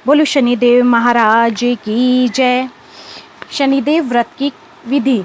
बोलो शनिदेव महाराज की जय। शनिदेव व्रत की विधि।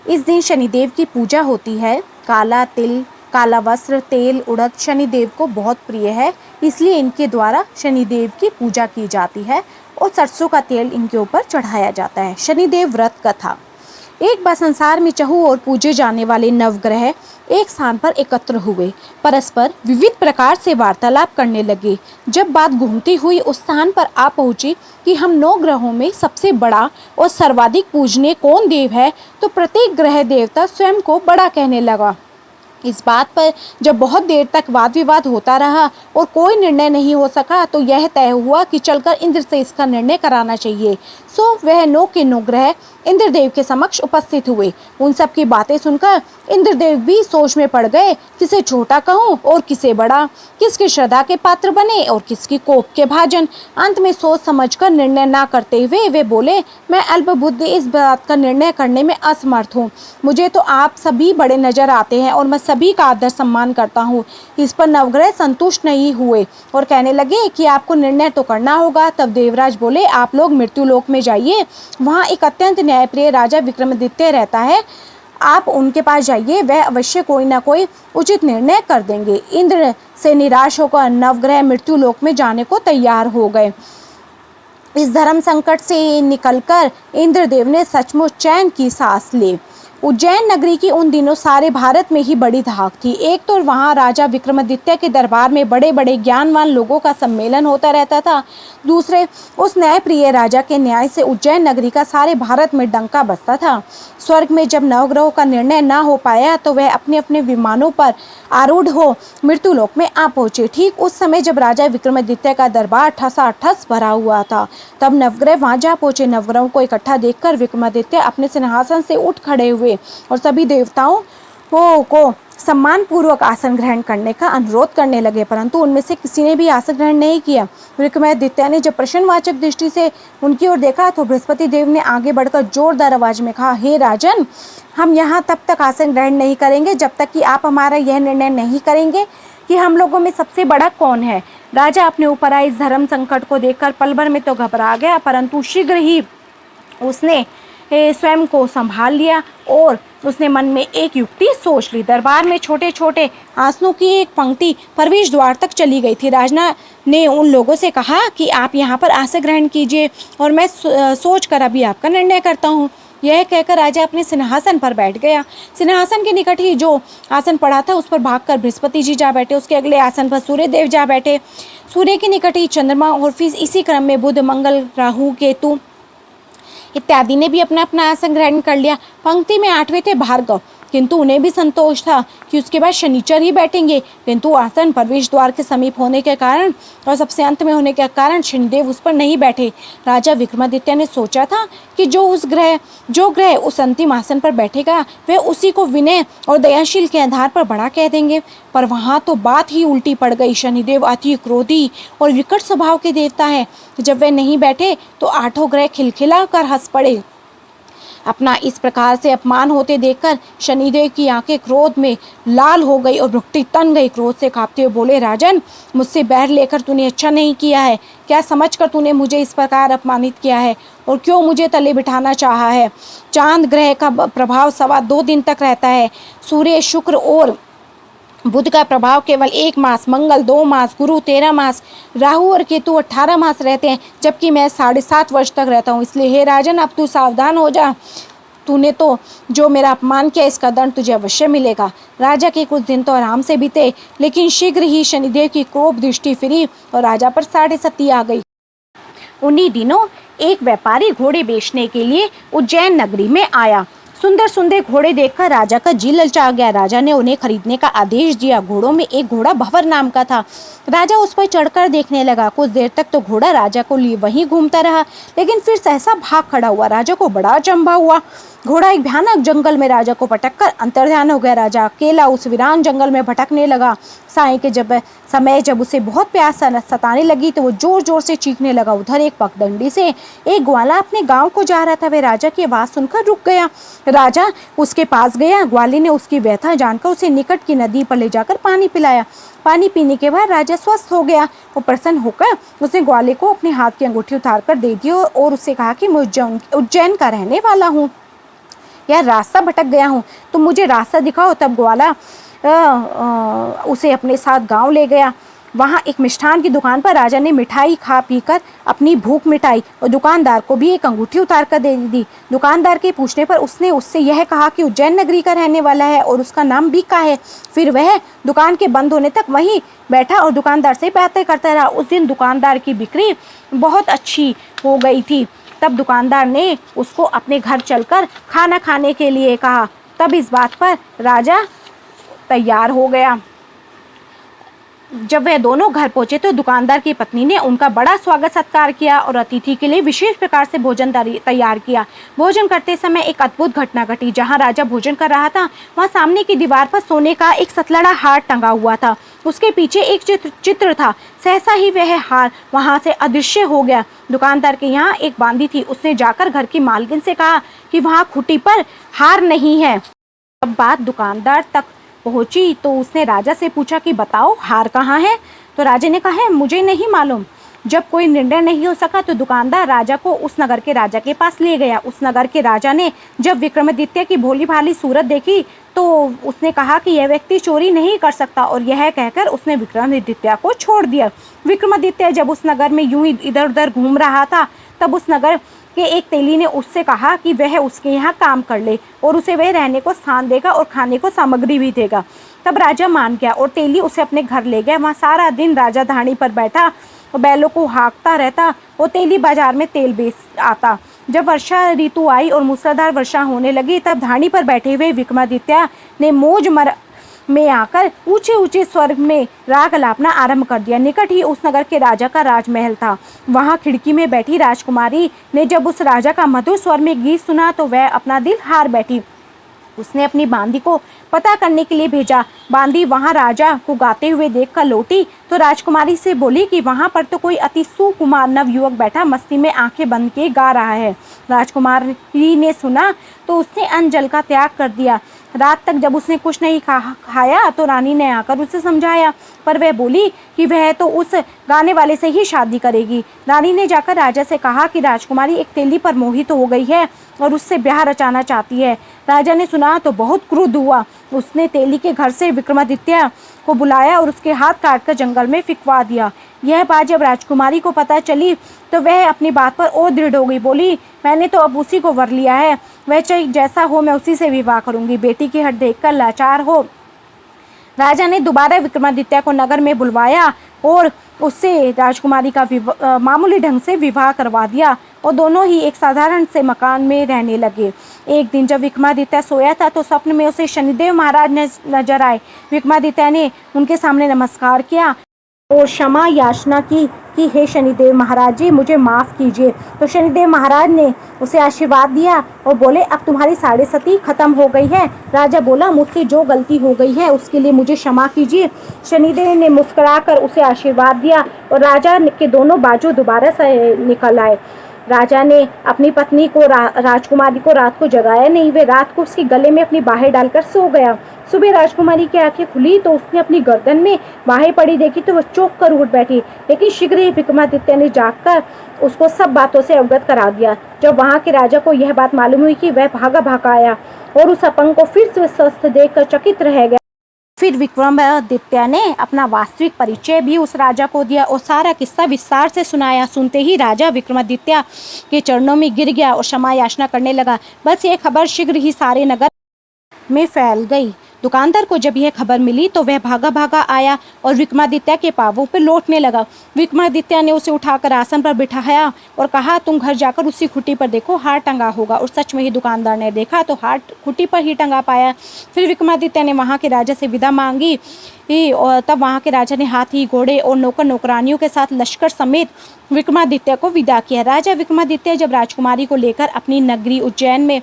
इस दिन शनिदेव की पूजा होती है। काला तिल, काला वस्त्र, तेल, उड़द शनिदेव को बहुत प्रिय है, इसलिए इनके द्वारा शनिदेव की पूजा की जाती है और सरसों का तेल इनके ऊपर चढ़ाया जाता है। शनिदेव व्रत कथा। एक बार संसार में चहु और पूजे जाने वाले नवग्रह एक स्थान पर एकत्र हुए, परस्पर विविध प्रकार से वार्तालाप करने लगे। जब बात घूमती हुई उस स्थान पर आ पहुंची कि हम 9 ग्रहों में सबसे बड़ा और सर्वाधिक पूजनीय कौन देव है, तो प्रत्येक ग्रह देवता स्वयं को बड़ा कहने लगा। इस बात पर जब बहुत देर तक वाद विवाद होता रहा और कोई निर्णय नहीं हो सका, तो यह तय हुआ कि चलकर इंद्र से इसका निर्णय कराना चाहिए। सो वह 9 के 9 ग्रह इंद्रदेव के समक्ष उपस्थित हुए। उन सब की बातें सुनकर इंद्रदेव भी सोच में पड़ गए, किसे छोटा कहूँ और किसे बड़ा, किसकी श्रद्धा के पात्र बने और किसकी कोप के भाजन। अंत में सोच समझकर निर्णय ना करते हुए वे बोले, मैं अल्पबुद्धि इस बात का निर्णय करने में असमर्थ हूँ। मुझे तो आप सभी बड़े नजर आते हैं और मैं सभी का आदर सम्मान करता हूँ। इस पर नवग्रह संतुष्ट नहीं हुए और कहने लगे कि आपको निर्णय तो करना होगा। तब देवराज बोले, आप लोग मृत्यु लोक में जाइए, वहाँ एक अत्यंत न्यायप्रिय राजा विक्रमादित्य रहता है, आप उनके पास जाइए, वह अवश्य कोई ना कोई उचित निर्णय कर देंगे। इंद्र से निराश होकर नवग्रह मृत्यु लोक में जाने को तैयार हो गए। इस धर्म संकट से निकलकर इंद्रदेव ने सचमुच चैन की सांस ली। उज्जैन नगरी की उन दिनों सारे भारत में ही बड़ी धाक थी। एक तो वहाँ राजा विक्रमादित्य के दरबार में बड़े बड़े ज्ञानवान लोगों का सम्मेलन होता रहता था, दूसरे उस न्यायप्रिय राजा के न्याय से उज्जैन नगरी का सारे भारत में डंका बजता था। स्वर्ग में जब नवग्रहों का निर्णय न हो पाया, तो वह अपने अपने विमानों पर आरूढ़ हो मृत्युलोक में आ पहुंचे। ठीक उस समय जब राजा विक्रमादित्य का दरबार ठसाठस भरा हुआ था, तब नवग्रह वहां जा पहुंचे। नवग्रहों को इकट्ठा देखकर विक्रमादित्य अपने सिंहासन से उठ खड़े हुए और सभी देवताओं को सम्मान पूर्वक आसन ग्रहण करने का अनुरोध करने लगे, परंतु उनमें से किसी ने भी आसन ग्रहण नहीं किया। विक्रमादित्य ने जब प्रश्नवाचक दृष्टि से उनकी ओर देखा, तो बृहस्पति देव ने आगे बढ़कर जोरदार आवाज में कहा, हे राजन, हम यहाँ तब तक आसन ग्रहण नहीं करेंगे जब तक कि आप हमारा यह निर्णय नहीं करेंगे कि हम लोगों में सबसे बड़ा कौन है। राजा अपने ऊपर आए इस धर्म संकट को देखकर पल भर में तो घबरा गया, परंतु शीघ्र ही उसने स्वयं को संभाल लिया और उसने मन में एक युक्ति सोच ली। दरबार में छोटे छोटे आसनों की एक पंक्ति प्रवेश द्वार तक चली गई थी। राजा ने उन लोगों से कहा कि आप यहाँ पर आसन ग्रहण कीजिए और मैं सोच कर अभी आपका निर्णय करता हूँ। यह कहकर राजा अपने सिंहासन पर बैठ गया। सिंहासन के निकट ही जो आसन पड़ा था उस पर भागकर बृहस्पति जी जा बैठे। उसके अगले आसन पर सूर्य देव जा बैठे। सूर्य के निकट ही चंद्रमा और फिर इसी क्रम में बुध, मंगल, राहु, केतु इत्यादि ने भी अपना अपना आसन ग्रहण कर लिया। पंक्ति में 8वें थे भार्गव, किंतु उन्हें भी संतोष था कि उसके बाद शनिचर ही बैठेंगे, किंतु आसन प्रवेश द्वार के समीप होने के कारण और सबसे अंत में होने के कारण शनिदेव उस पर नहीं बैठे। राजा विक्रमादित्य ने सोचा था कि जो ग्रह उस अंतिम आसन पर बैठेगा वह उसी को विनय और दयाशील के आधार पर बड़ा कह देंगे, पर वहाँ तो बात ही उल्टी पड़ गई। शनिदेव अति क्रोधी और विकट स्वभाव के देवता है। जब वे नहीं बैठे तो 8 ग्रह खिलखिला कर हंस पड़े। अपना इस प्रकार से अपमान होते देखकर शनिदेव की आंखें क्रोध में लाल हो गई और भ्रुकुटी तन गई। क्रोध से कांपते हुए बोले, राजन, मुझसे बैर लेकर तूने अच्छा नहीं किया है। क्या समझकर तूने मुझे इस प्रकार अपमानित किया है और क्यों मुझे तले बिठाना चाहा है। चांद ग्रह का प्रभाव 2.25 दिन तक रहता है। सूर्य, शुक्र और बुध का प्रभाव केवल 1 मास, मंगल 2 मास, गुरु 13 मास, राहु और केतु 18 मास रहते हैं, जबकि मैं 7.5 वर्ष तक रहता हूँ। इसलिए हे राजन, अब तू सावधान हो जा। तूने तो जो मेरा अपमान किया, इसका दंड तुझे अवश्य मिलेगा। राजा के कुछ दिन तो आराम से बीते, लेकिन शीघ्र ही शनिदेव की क्रोध दृष्टि फिरी और राजा पर 7.5 आ गई। उन्हीं दिनों एक व्यापारी घोड़े बेचने के लिए उज्जैन नगरी में आया। सुंदर सुंदर घोड़े देखकर राजा का जी ललचा गया। राजा ने उन्हें खरीदने का आदेश दिया। घोड़ों में एक घोड़ा भंवर नाम का था। राजा उस पर चढ़कर देखने लगा। कुछ देर तक तो घोड़ा राजा को लिए वहीं घूमता रहा, लेकिन फिर सहसा भाग खड़ा हुआ। राजा को बड़ा अचंभा हुआ। घोड़ा एक भयानक जंगल में राजा को पटककर अंतर्ध्यान हो गया। राजा अकेला उस वीरान जंगल में भटकने लगा। साय के समय जब उसे बहुत प्यास सताने लगी तो वो जोर जोर से चीखने लगा। उधर एक पगडंडी से एक ग्वाला अपने गांव को जा रहा था। वह राजा की आवाज़ सुनकर रुक गया। राजा उसके पास गया। ग्वाले ने उसकी व्यथा जानकर उसे निकट की नदी पर ले जाकर पानी पिलाया। पानी पीने के बाद राजा स्वस्थ हो गया। वो प्रसन्न होकर उसने ग्वाले को अपने हाथ की अंगूठी उतार कर दे दी और उससे कहा कि मैं उज्जैन का रहने वाला हूँ, यार रास्ता भटक गया हूँ, तुम मुझे रास्ता दिखाओ। तब ग्वाला उसे अपने साथ गांव ले गया। वहाँ एक मिष्ठान की दुकान पर राजा ने मिठाई खा पीकर अपनी भूख मिटाई और दुकानदार को भी एक अंगूठी उतार कर दे दी। दुकानदार के पूछने पर उसने उससे यह कहा कि उज्जैन नगरी का रहने वाला है और उसका नाम बीका है। फिर वह दुकान के बंद होने तक वहीं बैठा और दुकानदार से बातें करता रहा। उस दिन दुकानदार की बिक्री बहुत अच्छी हो गई थी। तब दुकानदार ने उसको अपने घर चलकर खाना खाने के लिए कहा। तब इस बात पर राजा तैयार हो गया। जब वह दोनों घर पहुंचे तो दुकानदार की पत्नी ने उनका बड़ा स्वागत सत्कार किया और अतिथि के लिए विशेष प्रकार से भोजन तैयार किया। भोजन करते समय एक अद्भुत घटना घटी। जहां राजा भोजन कर रहा था वहां सामने की दीवार पर सोने का एक सतलड़ा हार टंगा हुआ था। उसके पीछे एक चित्र था। सहसा ही वह हार वहां से अदृश्य हो गया। दुकानदार के यहाँ एक बांदी थी। उसने जाकर घर की मालकिन से कहा कि वहाँ खूंटी पर हार नहीं है। अब बात दुकानदार तक पहुंची तो उसने राजा से पूछा कि बताओ हार कहाँ है। तो राजा ने कहा मुझे नहीं मालूम। जब कोई निर्णय नहीं हो सका तो दुकानदार राजा को उस नगर के राजा के पास ले गया। उस नगर के राजा ने जब विक्रमादित्य की भोली भाली सूरत देखी तो उसने कहा कि यह व्यक्ति चोरी नहीं कर सकता और यह कहकर उसने विक्रमादित्य को छोड़ दिया। विक्रमादित्य जब उस नगर में यूं ही इधर उधर घूम रहा था तब उस नगर कि एक तेली ने उससे कहा कि वह उसके यहाँ काम कर ले और उसे वह रहने को स्थान देगा और खाने को सामग्री भी देगा। तब राजा मान गया और तेली उसे अपने घर ले गया। वहाँ सारा दिन राजा धानी पर बैठा और बैलों को हाँकता रहता और तेली बाजार में तेल बेच आता। जब वर्षा ऋतु आई और मूसलाधार वर्षा होने लगी तब धानी पर बैठे हुए विक्रमादित्य ने मौज में आकर ऊंचे ऊंचे स्वर में राग अलापना आरंभ कर दिया। निकट ही उस नगर के राजा का राजमहल था। वहां खिड़की में बैठी राजकुमारी ने जब उस राजा का मधुर स्वर में गीत सुना तो वह अपना दिल हार बैठी। उसने अपनी बांदी को पता करने के लिए भेजा। बांदी वहां राजा को गाते हुए देखकर लौटी तो राजकुमारी से बोली कि वहां पर तो कोई अति सुकुमार नव युवक बैठा मस्ती में आंखें बंद किए गा रहा है। राजकुमारी ने सुना तो उसने अन्न जल का त्याग कर दिया। रात तक जब उसने कुछ नहीं खाया तो रानी ने आकर उसे समझाया पर वह बोली कि वह तो उस गाने वाले से ही शादी करेगी। रानी ने जाकर राजा से कहा कि राजकुमारी एक तेली पर मोहित हो गई है और उससे ब्याह रचाना चाहती है। राजा ने सुना तो बहुत क्रुद्ध हुआ। उसने तेली के घर से विक्रमादित्य को बुलाया और उसके हाथ काटकर जंगल में फिकवा दिया। यह बात जब राजकुमारी को पता चली तो वह अपनी बात पर और दृढ़ हो गई। बोली मैंने तो अब उसी को वर लिया है, वह चाहे जैसा हो मैं उसी से विवाह करूंगी। बेटी की हट देखकर लाचार हो राजा ने दोबारा विक्रमादित्य को नगर में बुलवाया और उससे राजकुमारी का मामूली ढंग से विवाह करवा दिया और दोनों ही एक साधारण से मकान में रहने लगे। एक दिन जब विक्रमादित्य सोया था तो स्वप्न में उसे शनिदेव महाराज नजर आए। विक्रमादित्य ने उनके सामने नमस्कार किया और क्षमा याचना की कि हे शनिदेव महाराज जी मुझे माफ़ कीजिए। तो शनिदेव महाराज ने उसे आशीर्वाद दिया और बोले अब तुम्हारी साढ़े सती खत्म हो गई है। राजा बोला मुझसे जो गलती हो गई है उसके लिए मुझे क्षमा कीजिए। शनिदेव ने मुस्कुराकर उसे आशीर्वाद दिया और राजा के दोनों बाजू दोबारा से निकल आए। राजा ने अपनी पत्नी को राजकुमारी को रात को जगाया नहीं। वे रात को उसके गले में अपनी बाहें डालकर सो गया। सुबह राजकुमारी की आंखें खुली तो उसने अपनी गर्दन में बाहें पड़ी देखी तो वह चौंक कर उठ बैठी। लेकिन शीघ्र ही विक्रमादित्य ने जागकर उसको सब बातों से अवगत करा दिया। जब वहाँ के राजा को यह बात मालूम हुई कि वह भागा भागा आया और उस अपंग को फिर से स्वस्थ देखकर चकित रह गया। फिर विक्रमादित्य ने अपना वास्तविक परिचय भी उस राजा को दिया और सारा किस्सा विस्तार से सुनाया। सुनते ही राजा विक्रमादित्य के चरणों में गिर गया और क्षमा याचना करने लगा। बस ये खबर शीघ्र ही सारे नगर में फैल गई। दुकानदार को जब यह खबर मिली तो वह भागा भागा आया और विक्रमादित्य के पांवों पर लौटने लगा। विक्रमादित्य ने उसे उठाकर आसन पर बिठाया और कहा तुम घर जाकर उसी खुट्टी पर देखो हार टंगा होगा। और सच में ही दुकानदार ने देखा तो हार खुट्टी पर ही टंगा पाया। फिर विक्रमादित्य ने वहाँ के राजा से विदा मांगी और तब वहाँ के राजा ने हाथी घोड़े और नौकर नौकरानियों के साथ लश्कर समेत विक्रमादित्य को विदा किया। राजा विक्रमादित्य जब राजकुमारी को लेकर अपनी नगरी उज्जैन में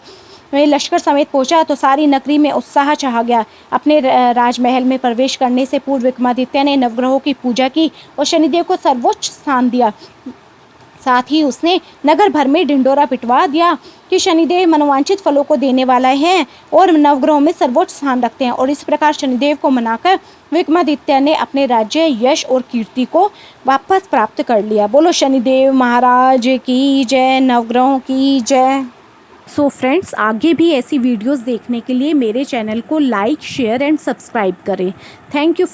वे लश्कर समेत पहुंचा तो सारी नगरी में उत्साह छा गया। अपने राजमहल में प्रवेश करने से पूर्व विक्रमादित्य ने नवग्रहों की पूजा की और शनिदेव को सर्वोच्च स्थान दिया। साथ ही उसने नगर भर में ढिंडोरा पिटवा दिया कि शनिदेव मनोवांछित फलों को देने वाला है और नवग्रहों में सर्वोच्च स्थान रखते हैं। और इस प्रकार शनिदेव को मनाकर विक्रमादित्य ने अपने राज्य, यश और कीर्ति को वापस प्राप्त कर लिया। बोलो शनिदेव महाराज की जय, नवग्रहों की जय। सो फ्रेंड्स, आगे भी ऐसी वीडियोस देखने के लिए मेरे चैनल को लाइक, शेयर एंड सब्सक्राइब करें। Thank you for